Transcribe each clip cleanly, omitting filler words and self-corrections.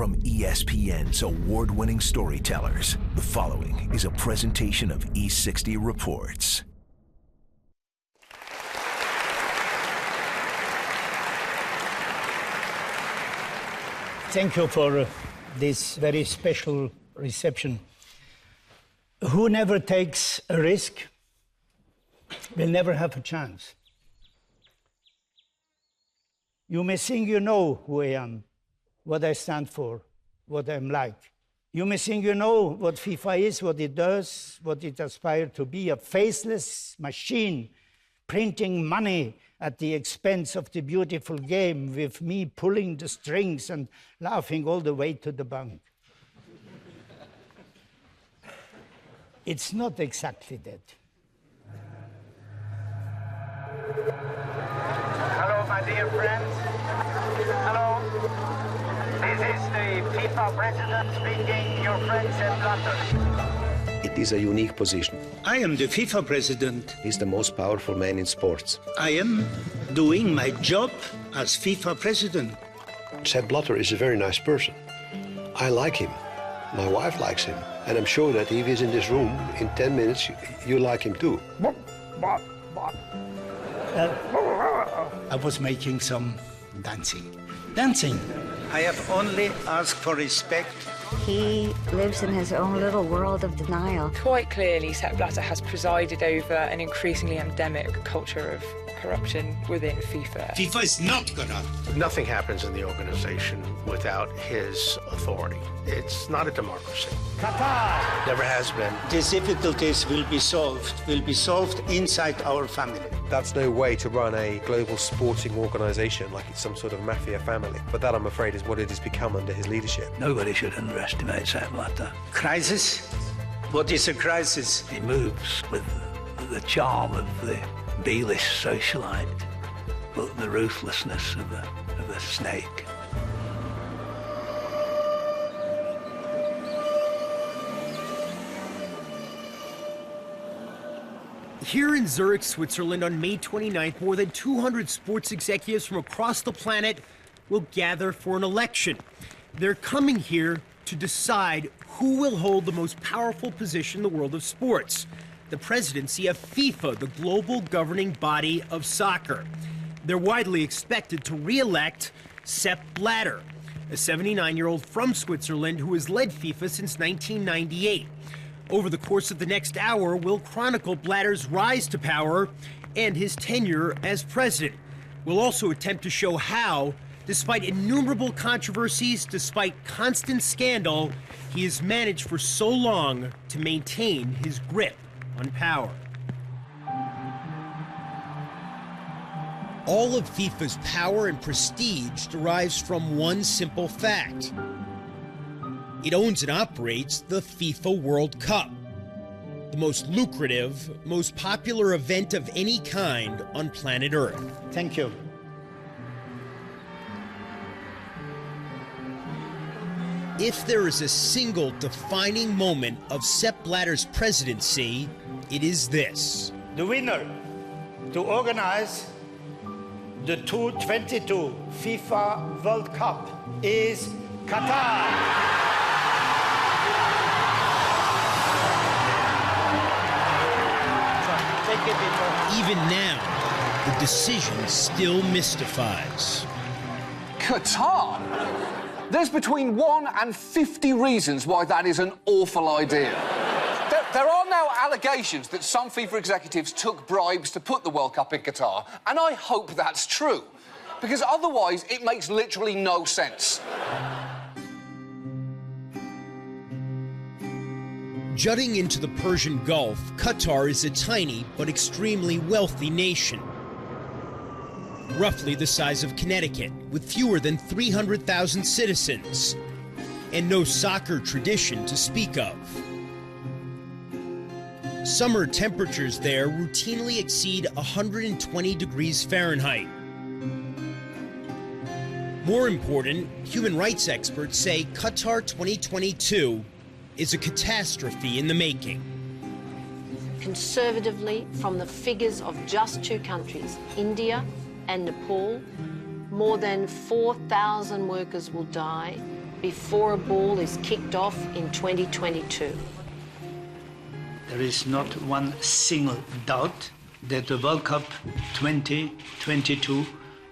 From ESPN's award-winning storytellers, the following is a presentation of E60 Reports. Thank you for this very special reception. Who never takes a risk will never have a chance. You may think you know who I am, what I stand for, what I'm like. You may think you know what FIFA is, what it does, what it aspires to be, a faceless machine printing money at the expense of the beautiful game, with me pulling the strings and laughing all the way to the bank. It's not exactly that. Hello, my dear friends. Hello. This is the FIFA president speaking, your friend Sepp Blatter. It is a unique position. I am the FIFA president. He's the most powerful man in sports. I am doing my job as FIFA president. Sepp Blatter is a very nice person. I like him. My wife likes him. And I'm sure that if he's in this room, in 10 minutes, you like him too. I was making some dancing. I have only asked for respect. He lives in his own little world of denial. Quite clearly, Sepp Blatter has presided over an increasingly endemic culture of corruption within FIFA. FIFA is not corrupt. Nothing happens in the organization without his authority. It's not a democracy. Qatar! Never has been. These difficulties will be solved inside our family. That's no way to run a global sporting organisation like it's some sort of mafia family. But that, I'm afraid, is what it has become under his leadership. Nobody should underestimate Sepp Blatter. Crisis? What is a crisis? He moves with the charm of the B-list socialite, but the ruthlessness of a snake. Here in Zurich, Switzerland, on May 29th, more than 200 sports executives from across the planet will gather for an election. They're coming here to decide who will hold the most powerful position in the world of sports, the presidency of FIFA, the global governing body of soccer. They're widely expected to re-elect Sepp Blatter, a 79-year-old from Switzerland who has led FIFA since 1998. Over the course of the next hour, we'll chronicle Blatter's rise to power and his tenure as president. We'll also attempt to show how, despite innumerable controversies, despite constant scandal, he has managed for so long to maintain his grip on power. All of FIFA's power and prestige derives from one simple fact. It owns and operates the FIFA World Cup, the most lucrative, most popular event of any kind on planet Earth. Thank you. If there is a single defining moment of Sepp Blatter's presidency, it is this. The winner to organize the 2022 FIFA World Cup is Qatar. Even now, the decision still mystifies. Qatar? There's between 1 and 50 reasons why that is an awful idea. There are now allegations that some FIFA executives took bribes to put the World Cup in Qatar, and I hope that's true, because otherwise it makes literally no sense. Jutting into the Persian Gulf, Qatar is a tiny but extremely wealthy nation. Roughly the size of Connecticut, with fewer than 300,000 citizens, and no soccer tradition to speak of. Summer temperatures there routinely exceed 120 degrees Fahrenheit. More important, human rights experts say Qatar 2022 is a catastrophe in the making. Conservatively, from the figures of just two countries, India and Nepal, more than 4,000 workers will die before a ball is kicked off in 2022. There is not one single doubt that the World Cup 2022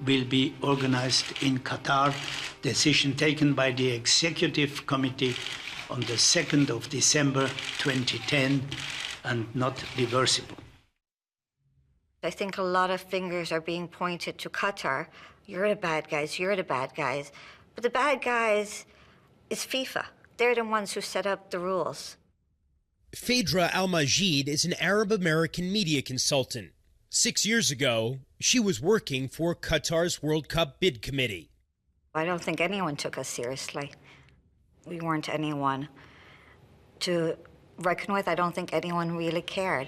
will be organized in Qatar. Decision taken by the Executive Committee on the 2nd of December 2010 and not reversible. I think a lot of fingers are being pointed to Qatar. You're the bad guys, you're the bad guys. But the bad guys is FIFA. They're the ones who set up the rules. Phaedra Al-Majid is an Arab-American media consultant. 6 years ago, she was working for Qatar's World Cup bid committee. I don't think anyone took us seriously. We weren't anyone to reckon with. I don't think anyone really cared.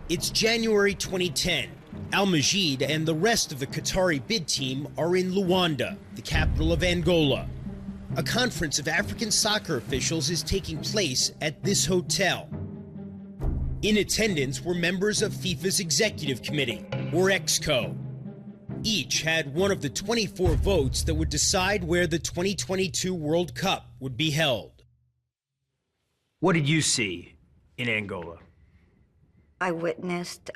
It's January 2010. Al-Majid and the rest of the Qatari bid team are in Luanda, the capital of Angola. A conference of African soccer officials is taking place at this hotel. In attendance were members of FIFA's Executive Committee, or EXCO. Each had one of the 24 votes that would decide where the 2022 World Cup would be held. What did you see in Angola? I witnessed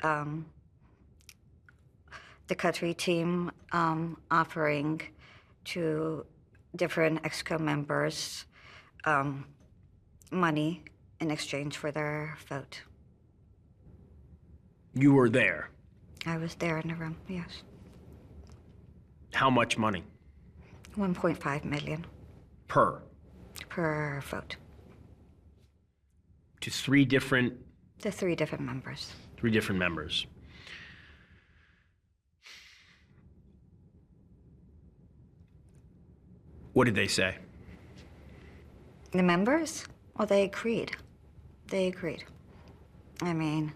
the Qatari team offering to different EXCO members money in exchange for their vote. You were there. I was there in the room, yes. How much money? 1.5 million. Per Vote. To three different members. Three different members. What did they say? The members? Well, they agreed. I mean,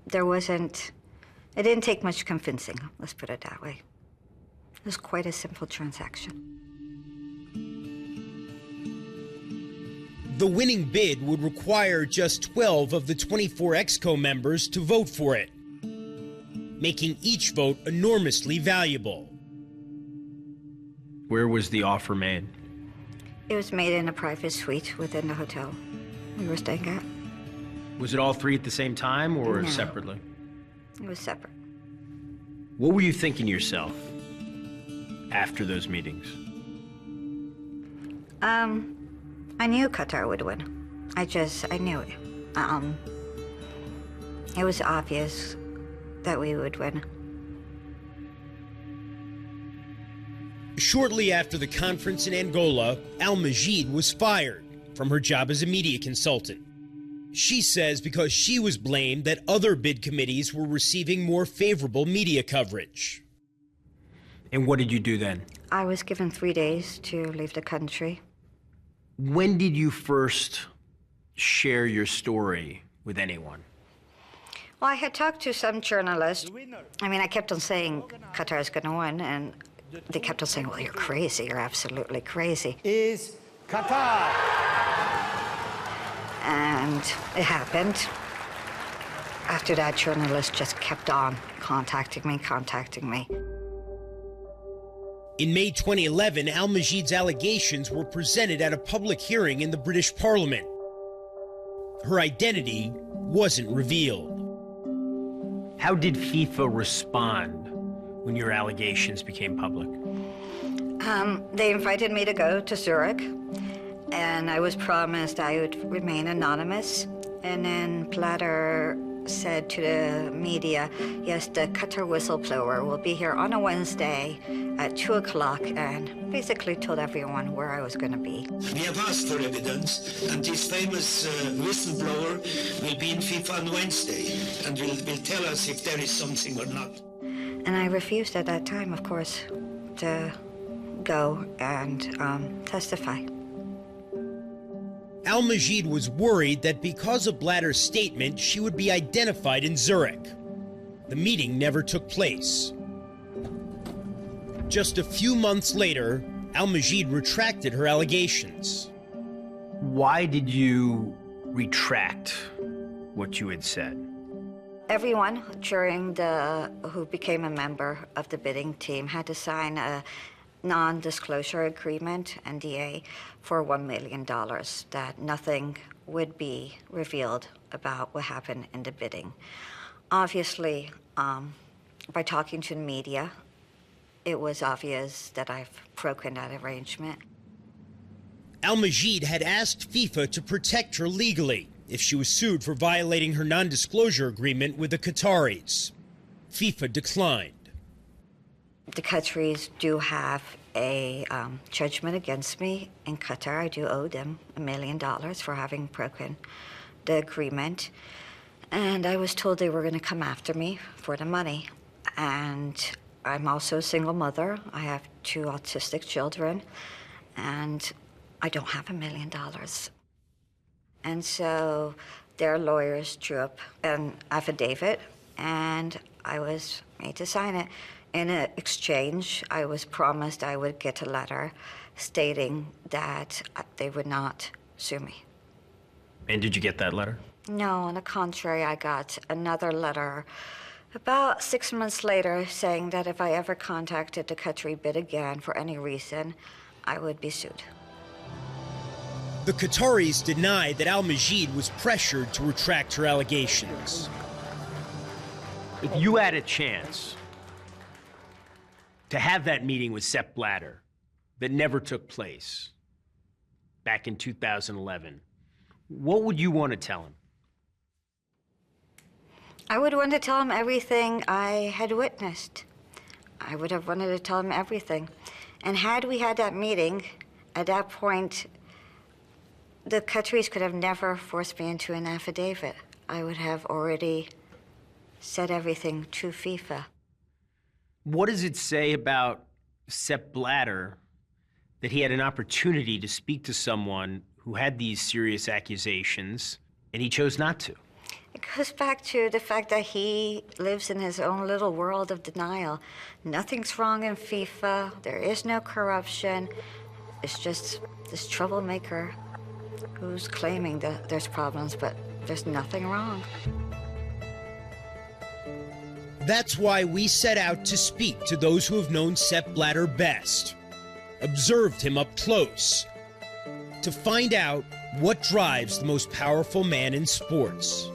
it didn't take much convincing, let's put it that way. It was quite a simple transaction. The winning bid would require just 12 of the 24 EXCO members to vote for it, making each vote enormously valuable. Where was the offer made? It was made in a private suite within the hotel we were staying at. Was it all three at the same time or No. separately? It was separate. What were you thinking yourself after those meetings? I knew Qatar would win. I knew it. It was obvious that we would win. Shortly after the conference in Angola, Al-Majid was fired from her job as a media consultant. She says because she was blamed that other bid committees were receiving more favorable media coverage. And what did you do then? I was given 3 days to leave the country. When did you first share your story with anyone? Well, I had talked to some journalists. I mean, I kept on saying Qatar is going to win, and they kept on saying, well, you're crazy. You're absolutely crazy. Is Qatar. And it happened. After that, journalists just kept on contacting me. In May 2011, Al-Majid's allegations were presented at a public hearing in the British Parliament. Her identity wasn't revealed. How did FIFA respond when your allegations became public? They invited me to go to Zurich, and I was promised I would remain anonymous. And then Blatter said to the media, yes, the Qatar whistleblower will be here on a Wednesday at 2 o'clock, and basically told everyone where I was going to be. We have asked for evidence, and this famous whistleblower will be in FIFA on Wednesday, and will tell us if there is something or not. And I refused at that time, of course, to go and testify. Al-Majid was worried that because of Blatter's statement, she would be identified in Zurich. The meeting never took place. Just a few months later, Al-Majid retracted her allegations. Why did you retract what you had said? Everyone who became a member of the bidding team had to sign a non-disclosure agreement, NDA, for $1 million, that nothing would be revealed about what happened in the bidding. Obviously, by talking to the media, it was obvious that I've broken that arrangement. Al-Majid had asked FIFA to protect her legally if she was sued for violating her non-disclosure agreement with the Qataris. FIFA declined. The Qataris do have a judgment against me in Qatar. I do owe them $1 million for having broken the agreement. And I was told they were going to come after me for the money. And I'm also a single mother. I have 2 autistic children, and I don't have $1 million. And so their lawyers drew up an affidavit, and I was made to sign it. In exchange, I was promised I would get a letter stating that they would not sue me. And did you get that letter? No, on the contrary, I got another letter about 6 months later saying that if I ever contacted the Qatari bid again for any reason, I would be sued. The Qataris denied that Al-Majid was pressured to retract her allegations. If you had a chance to have that meeting with Sepp Blatter that never took place back in 2011, what would you want to tell him? I would want to tell him everything I had witnessed. I would have wanted to tell him everything. And had we had that meeting, at that point, the Qataris could have never forced me into an affidavit. I would have already said everything to FIFA. What does it say about Sepp Blatter that he had an opportunity to speak to someone who had these serious accusations and he chose not to? It goes back to the fact that he lives in his own little world of denial. Nothing's wrong in FIFA. There is no corruption. It's just this troublemaker who's claiming that there's problems, but there's nothing wrong. That's why we set out to speak to those who have known Sepp Blatter best, observed him up close, to find out what drives the most powerful man in sports.